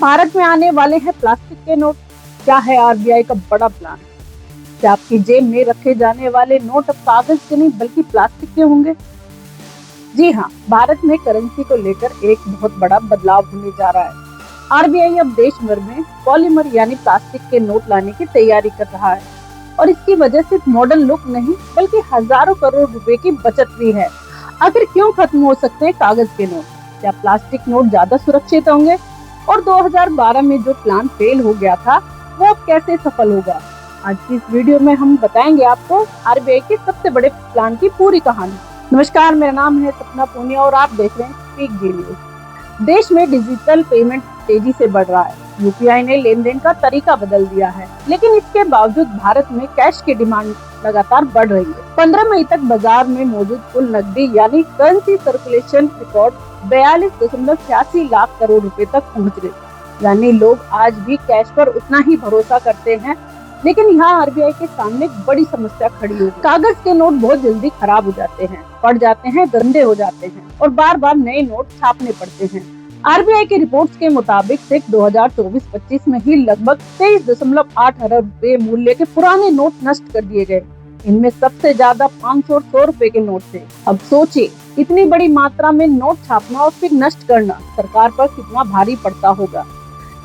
भारत में आने वाले हैं प्लास्टिक के नोट। क्या है आरबीआई का बड़ा प्लान? क्या आपकी जेब में रखे जाने वाले नोट अब कागज के नहीं बल्कि प्लास्टिक के होंगे? जी हाँ, भारत में करेंसी को लेकर एक बहुत बड़ा बदलाव होने जा रहा है। आरबीआई अब देश भर में पॉलीमर यानी प्लास्टिक के नोट लाने की तैयारी कर रहा है और इसकी वजह सिर्फ मॉडर्न लुक नहीं बल्कि हजारों करोड़ रुपए की बचत भी है। आखिर क्यों खत्म हो सकते हैं कागज के नोट? क्या प्लास्टिक नोट ज्यादा सुरक्षित होंगे? और 2012 में जो प्लान फेल हो गया था वो अब कैसे सफल होगा? आज की इस वीडियो में हम बताएंगे आपको आरबीआई के सबसे बड़े प्लान की पूरी कहानी। नमस्कार, मेरा नाम है सपना पूनिया और आप देख रहे हैं स्पीक जी न्यूज। देश में डिजिटल पेमेंट तेजी से बढ़ रहा है। यूपीआई ने लेन देन का तरीका बदल दिया है, लेकिन इसके बावजूद भारत में कैश की डिमांड लगातार बढ़ रही है। 15 मई तक बाजार में मौजूद कुल नकदी यानी currency circulation record 42.86 lakh crore रुपए तक पहुंच गए। यानी लोग आज भी कैश पर उतना ही भरोसा करते हैं, लेकिन यहाँ आरबीआई के सामने एक बड़ी समस्या खड़ी हो। कागज के नोट बहुत जल्दी खराब हो जाते हैं, पड़ जाते हैं, गंदे हो जाते हैं और बार बार नए नोट छापने पड़ते हैं। आरबीआई की रिपोर्ट्स के मुताबिक सिर्फ 2024-25 में ही लगभग 23.8 अरब रुपए मूल्य के पुराने नोट नष्ट कर दिए गए। इनमें सबसे ज्यादा 500 और 100 रुपए के नोट थे। अब सोचिए, इतनी बड़ी मात्रा में नोट छापना और फिर नष्ट करना सरकार पर कितना भारी पड़ता होगा।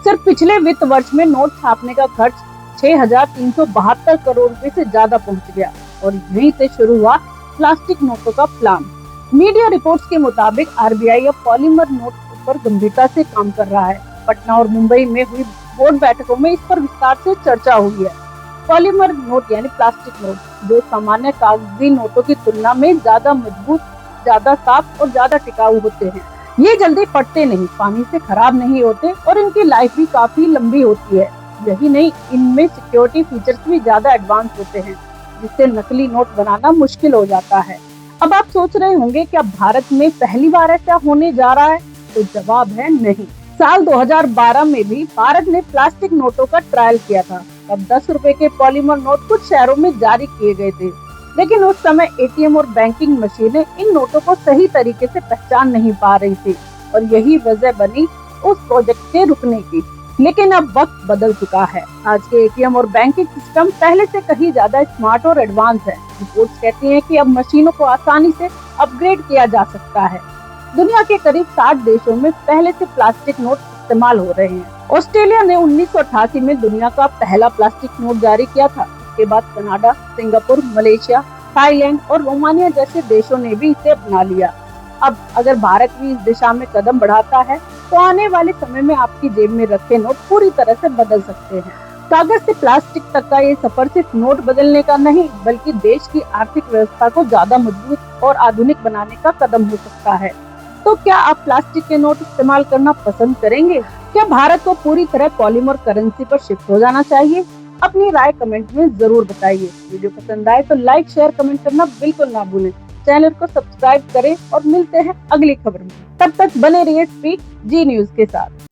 सिर्फ पिछले वित्त वर्ष में नोट छापने का खर्च 6,372 करोड़ रुपए से ज्यादा पहुंच गया और यहीं से शुरू हुआ प्लास्टिक नोटों का प्लान। मीडिया रिपोर्ट्स के मुताबिक आरबीआई अब पॉलीमर नोट पर गंभीरता से काम कर रहा है। पटना और मुंबई में हुई बोर्ड बैठकों में इस पर विस्तार से चर्चा हुई है। पॉलीमर नोट यानी प्लास्टिक नोट, जो सामान्य कागजी नोटों की तुलना में ज्यादा मजबूत, ज्यादा साफ और ज्यादा टिकाऊ होते हैं। ये जल्दी फटते नहीं, पानी से खराब नहीं होते और इनकी लाइफ भी काफी लंबी होती है। यही नहीं, इनमें सिक्योरिटी फीचर्स भी ज्यादा एडवांस होते हैं, जिससे नकली नोट बनाना मुश्किल हो जाता है। अब आप सोच रहे होंगे क्या भारत में पहली बार ऐसा होने जा रहा है? तो जवाब है नहीं। साल 2012 में भी भारत ने प्लास्टिक नोटों का ट्रायल किया था। तब 10 रुपए के पॉलीमर नोट कुछ शहरों में जारी किए गए थे, लेकिन उस समय एटीएम और बैंकिंग मशीनें इन नोटों को सही तरीके से पहचान नहीं पा रही थी और यही वजह बनी उस प्रोजेक्ट के रुकने की। लेकिन अब वक्त बदल चुका है। आज के एटीएम और बैंकिंग सिस्टम पहले से कहीं ज्यादा स्मार्ट और एडवांस है। रिपोर्ट्स कहती हैं कि अब मशीनों को आसानी से अपग्रेड किया जा सकता है। दुनिया के करीब 60 देशों में पहले से प्लास्टिक नोट इस्तेमाल हो रहे हैं। ऑस्ट्रेलिया ने 1988 में दुनिया का पहला प्लास्टिक नोट जारी किया था। इसके बाद कनाडा, सिंगापुर, मलेशिया, थाईलैंड और रोमानिया जैसे देशों ने भी इसे अपना लिया। अब अगर भारत भी इस दिशा में कदम बढ़ाता है तो आने वाले समय में आपकी जेब में रखे नोट पूरी तरह से बदल सकते हैं। कागज से प्लास्टिक तक का ये सफर सिर्फ नोट बदलने का नहीं बल्कि देश की आर्थिक व्यवस्था को ज्यादा मजबूत और आधुनिक बनाने का कदम हो सकता है। तो क्या आप प्लास्टिक के नोट इस्तेमाल करना पसंद करेंगे? क्या भारत को पूरी तरह पॉलीमर करेंसी पर शिफ्ट हो जाना चाहिए? अपनी राय कमेंट में जरूर बताइए। वीडियो पसंद आए तो लाइक, शेयर, कमेंट करना बिल्कुल ना भूलें। चैनल को सब्सक्राइब करें और मिलते हैं अगली खबर में। तब तक बने रहिए स्पीक जी न्यूज के साथ।